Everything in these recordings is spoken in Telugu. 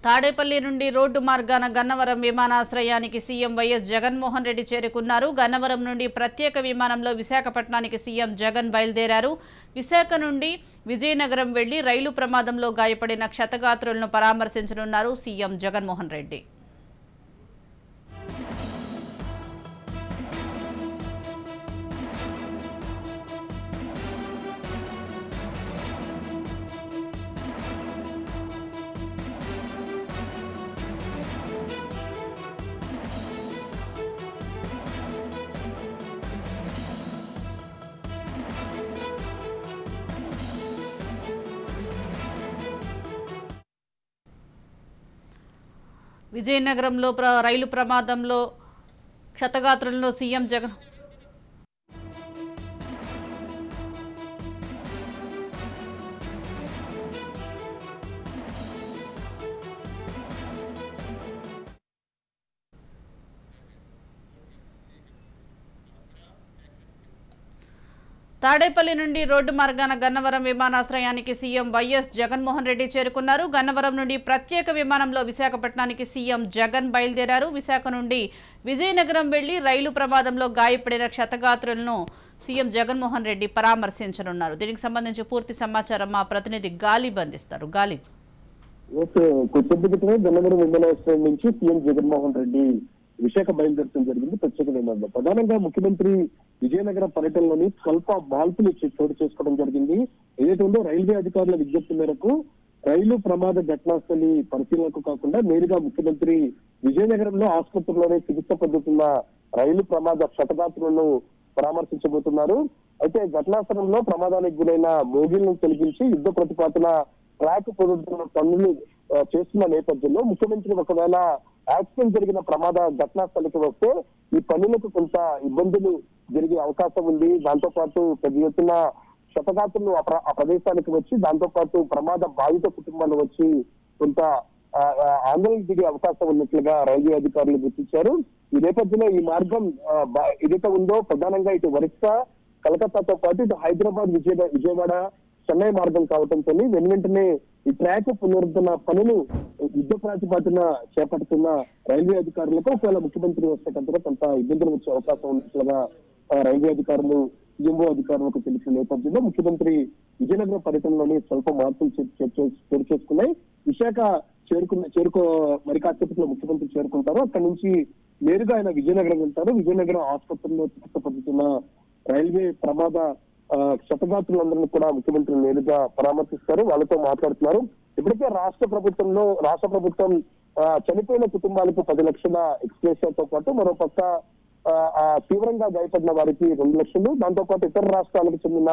తాడేపల్లి నుండి రోడ్డు మార్గాన గన్నవరం విమానాశ్రయానికి సీఎం వైఎస్ జగన్మోహన్ రెడ్డి చేరుకున్నారు. గన్నవరం నుండి ప్రత్యేక విమానంలో విశాఖపట్నానికి సీఎం జగన్ బయలుదేరారు. విశాఖ నుండి విజయనగరం వెళ్లి రైలు ప్రమాదంలో గాయపడిన క్షతగాత్రులను పరామర్శించనున్నారు సీఎం జగన్మోహన్ రెడ్డి. విజయనగరంలో రైలు ప్రమాదంలో క్షతగాత్రులను సీఎం జగన్ తాడేపల్లి నుండి రోడ్డు మార్గాన గన్నవరం విమానాశ్రయానికి సీఎం వైఎస్ జగన్మోహన్ రెడ్డి చేరుకున్నారు. గన్నవరం నుండి ప్రత్యేక విమానంలో విశాఖపట్నానికి సీఎం జగన్ బయలుదేరారు. విశాఖ నుండి విజయనగరం వెళ్లి రైలు ప్రమాదంలో గాయపడిన క్షతగాత్రులను సీఎం జగన్మోహన్ రెడ్డి పరామర్శించనున్నారు. దీనికి సంబంధించి పూర్తి సమాచారం మా ప్రతినిధి గాలిబ్ అందిస్తారు. గాలిబ్, గన్నవరం విమానాశ్రయం నుంచి సీఎం జగన్మోహన్ రెడ్డి విశాఖ బయలుదేరడం జరిగింది. ప్రత్యేక విమానంలో ప్రధానంగా ముఖ్యమంత్రి విజయనగరం పర్యటనలోని స్వల్ప మార్పులు చోటు చేసుకోవడం జరిగింది. ఏదైతే ఉందో రైల్వే అధికారుల విజ్ఞప్తి మేరకు రైలు ప్రమాద ఘటనాస్థలి పరిశీలనకు కాకుండా నేరుగా ముఖ్యమంత్రి విజయనగరంలో ఆసుపత్రిలోనే చికిత్స పొందుతున్న రైలు ప్రమాద క్షతగాత్రులను పరామర్శించబోతున్నారు. అయితే ఘటనాస్థలంలో ప్రమాదానికి గురైన బోగీలను తొలగించి యుద్ధ ప్రతిపాదన ట్రాక్ పొందుతున్న పనులు చేస్తున్న నేపథ్యంలో ముఖ్యమంత్రి ఒకవేళ యాక్సిడెంట్ జరిగిన ప్రమాద ఘటనా స్థలికి వస్తే ఈ పనులకు కొంత ఇబ్బందులు జరిగే అవకాశం ఉంది. దాంతో పాటు పెద్ద ఎత్తున క్షతగాత్రులు ఆ ప్రదేశానికి వచ్చి దాంతో పాటు ప్రమాద బాధిత కుటుంబాలు వచ్చి కొంత ఆందోళన దిగే అవకాశం ఉన్నట్లుగా రైల్వే అధికారులు గుర్తించారు. ఈ నేపథ్యంలో ఈ మార్గం ఏదైతే ఉందో ప్రధానంగా ఇటు ఒరిస్సా, కలకత్తాతో పాటు ఇటు హైదరాబాద్, విజయవాడ, చెన్నై మార్గం కావడంతో వెంటనే ఈ ట్రాక్ పునరుద్ధరణ పనులు యుద్ధ ప్రాతిపదికన చేపడుతున్న రైల్వే అధికారులకు ఒకవేళ ముఖ్యమంత్రి వస్తే కనుక కొంత ఇబ్బందులు వచ్చే అవకాశం ఉన్నట్లుగా రైల్వే అధికారులు, సీఎంఓ అధికారులకు తెలిసిన నేపథ్యంలో ముఖ్యమంత్రి విజయనగరం పర్యటనలోని స్వల్ప మార్పులు చోటు చేసుకున్నాయి. విశాఖ మరి కాసేపట్లో ముఖ్యమంత్రి చేరుకుంటారు. అక్కడి నుంచి నేరుగా ఆయన విజయనగరం వెళ్తారు. విజయనగరం ఆసుపత్రిలో చికిత్స పొందుతున్న రైల్వే ప్రమాద క్షతగాత్రులందరినీ కూడా ముఖ్యమంత్రి నేరుగా పరామర్శిస్తారు, వాళ్ళతో మాట్లాడుతున్నారు. ఇప్పటికే రాష్ట్ర ప్రభుత్వం చనిపోయిన కుటుంబాలకు 10 లక్షల ఎక్స్‌గ్రేషియాతో పాటు మరోపక్క తీవ్రంగా గాయపడిన వారికి 2 లక్షలు, దాంతో పాటు ఇతర రాష్ట్రాలకు చెందిన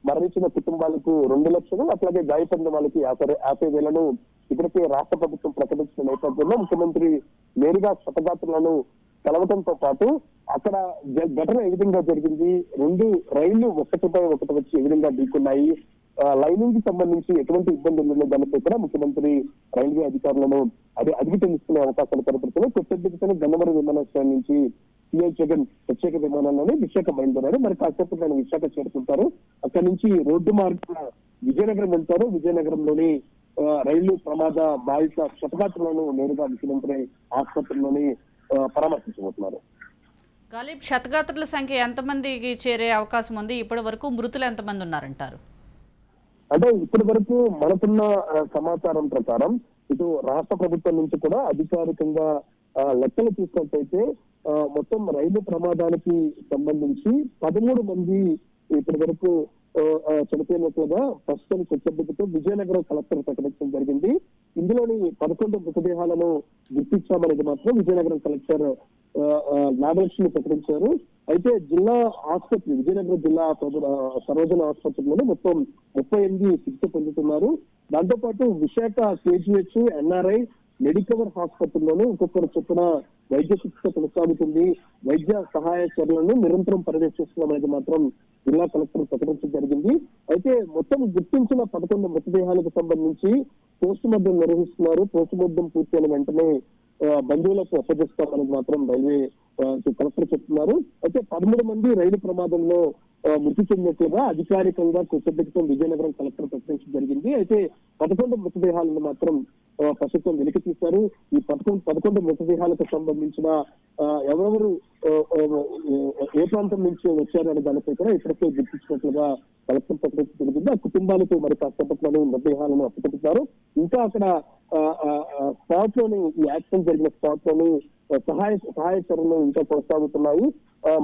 మరణించిన కుటుంబాలకు 2 లక్షలు, అట్లాగే గాయపడిన వాళ్ళకి 50,000 ఇప్పటికే రాష్ట్ర ప్రభుత్వం ప్రకటించిన నేపథ్యంలో ముఖ్యమంత్రి నేరుగా క్షతగాత్రులను కలవడంతో పాటు అక్కడ ఘటన ఏ విధంగా జరిగింది, 2 రైళ్లు ఒకటిపై ఒకటి వచ్చి ఏ విధంగా ఢీకున్నాయి, లైనింగ్ కి సంబంధించి ఎటువంటి ఇబ్బందులు ఉన్నాయి దానిపై కూడా ముఖ్యమంత్రి రైల్వే అధికారులను అడిగి తెలుసుకునే అవకాశాలు కనపడుతున్నాయి. కొత్తదిక్కున గన్నవరం విమానాశ్రయం నుంచి సీఎం జగన్ ప్రత్యేక విమానంలోనే విశాఖ బయలుదేరారు. మరి కాసేపు ఆయన విశాఖ చేరుకుంటారు. అక్కడి నుంచి రోడ్డు మార్గాన విజయనగరం వెళ్తారు. విజయనగరంలోని రైలు ప్రమాద బాధిత క్షతగాత్రులను నేరుగా ముఖ్యమంత్రి ఆసుపత్రిలోని పరామర్శించబోతున్నారు. గాలిబ్, క్షతగాత్రుల సంఖ్య ఎంతమందికి చేరే అవకాశం ఉంది? ఇప్పటి వరకు మృతులు ఎంతమంది ఉన్నారంటారు? అంటే ఇప్పటి వరకు మనకున్న సమాచారం ప్రకారం ఇటు రాష్ట్ర ప్రభుత్వం నుంచి కూడా అధికారికంగా లెక్కలు చూసినట్టయితే మొత్తం రైలు ప్రమాదానికి సంబంధించి 13 మంది ఇప్పటి వరకు చనిపోయినట్లుగా ప్రస్తుతం కొత్తబిడ్డతో విజయనగరం కలెక్టర్ ప్రకటించడం జరిగింది. ఇందులోని 11 మృతదేహాలను గుర్తించామనేది మాత్రం విజయనగరం కలెక్టర్ నాగలక్ష్మి ప్రకటించారు. అయితే జిల్లా ఆసుపత్రి విజయనగరం జిల్లా సర్వజన ఆసుపత్రిలోనే మొత్తం 38 చికిత్స పొందుతున్నారు. దాంతో పాటు విశాఖ కేజీహెచ్, ఎన్ఆర్ఐ, మెడికవర్ హాస్పిటల్లోనూ ఒక్కొక్కరు చొప్పున వైద్య చికిత్స కొనసాగుతుంది. వైద్య సహాయ చర్యలను నిరంతరం పర్యవేక్షిస్తున్నామనేది మాత్రం జిల్లా కలెక్టర్ ప్రకటించడం జరిగింది. అయితే మొత్తం గుర్తించిన 11 మృతదేహాలకు సంబంధించి పోస్ట్ మార్టం నిర్వహిస్తున్నారు. పోస్ట్ మార్టం పూర్తయిన వెంటనే బంధువులకు అప్పగిస్తామనేది మాత్రం రైల్వే కలెక్టర్ చెప్తున్నారు. అయితే 13 మంది రైలు ప్రమాదంలో మృతి చెందినట్లుగా అధికారికంగా కొత్తబెట్టుకుని విజయనగరం కలెక్టర్ ప్రకటించడం జరిగింది. అయితే 11 మృతదేహాలను మాత్రం ప్రస్తుతం వెలికి తీశారు. ఈ 11 మృతదేహాలకు సంబంధించిన ఎవరెవరు ఏ ప్రాంతం నుంచి వచ్చారనే దానిపై కూడా ఇప్పటికే గుర్తించినట్లుగా కలెక్టర్ ప్రకటించడం జరిగింది. ఆ కుటుంబాలకు మరి కాసేపట్లోనే మృతదేహాలను అప్పచెప్పారు. ఇంకా అక్కడ స్పాట్ లోని ఈ యాక్సిడెంట్ జరిగిన స్పాట్ లోని సహాయ చర్యలు ఇంకా కొనసాగుతున్నాయి.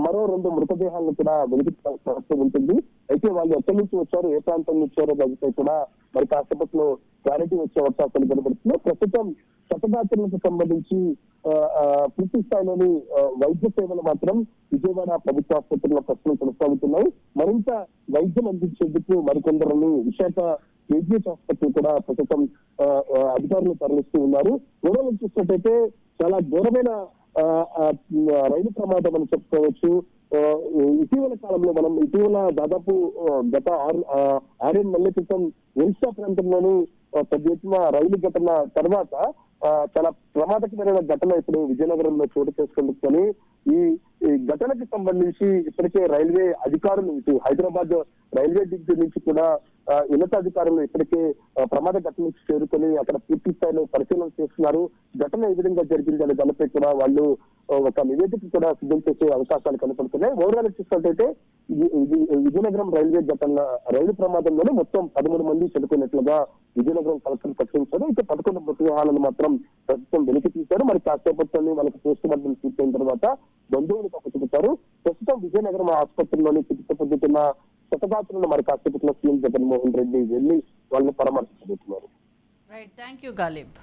మరో 2 మృతదేహాలను కూడా వెలికించాల్సిన ఉంటుంది. అయితే వాళ్ళు ఎక్కడి నుంచి వచ్చారు, ఏ ప్రాంతం నుంచి వచ్చారో దానిపై కూడా మరి కాసేపట్లో క్లారిటీ వచ్చే అవకాశాలు కనబడుతున్నాయి. ప్రస్తుతం క్షతగాత్రులకు సంబంధించి పూర్తి స్థాయిలోని వైద్య సేవలు మాత్రం విజయవాడ ప్రభుత్వ ఆసుపత్రిలో ప్రస్తుతం కొనసాగుతున్నాయి. మరింత వైద్యం అందించేందుకు మరికొందరిని విశాఖ కేజీహెచ్ ఆసుపత్రి కూడా ప్రస్తుతం అధికారులు తరలిస్తూ ఉన్నారు. దూరం చూసినట్టయితే చాలా ఘోరమైన రైలు ప్రమాదం అని చెప్పుకోవచ్చు. ఇటీవల కాలంలో ఇటీవల దాదాపు గత 6 నెలల క్రితం ఒరిస్సా ప్రాంతంలోని పెద్ద ఎత్తున రైలు ఘటన తర్వాత చాలా ప్రమాదకరమైన ఘటన ఇప్పుడు విజయనగరంలో చోటు చేసుకుంటుకొని ఈ ఘటనకు సంబంధించి ఇప్పటికే రైల్వే అధికారులు ఇటు హైదరాబాద్ రైల్వే డివిజన్ నుంచి కూడా ఉన్నతాధికారులు ఇప్పటికే ప్రమాద ఘటన నుంచి చేరుకొని అక్కడ పూర్తి స్థాయిలో పరిశీలన చేస్తున్నారు. ఘటన ఏ విధంగా జరిగిందనే దానిపై కూడా వాళ్ళు ఒక నివేదిక కూడా సిద్ధం చేసే అవకాశాలు కనపడుతున్నాయి. ఓవరాల్ చూసినట్టయితే విజయనగరం రైలు ప్రమాదంలోనే మొత్తం 13 మంది చనిపోయినట్లుగా విజయనగరం కలెక్టర్ ప్రకటించారు. ఇక 11 మృతదేహాలను మాత్రం ప్రస్తుతం వెలికి తీశారు. మరి కాసేపట్లోనే వాళ్ళకి పోస్ట్ మార్టం పూర్తయిన తర్వాత బంధువులకు అప్పచెబుతారు. ప్రస్తుతం విజయనగరం ఆసుపత్రిలోని చికిత్స పొందుతున్న క్షతగాత్రులను మరి కాసేపట్లో సీఎం జగన్మోహన్ రెడ్డి వెళ్లి వాళ్ళని పరామర్శించబోతున్నారు. Right, thank you Ghalib.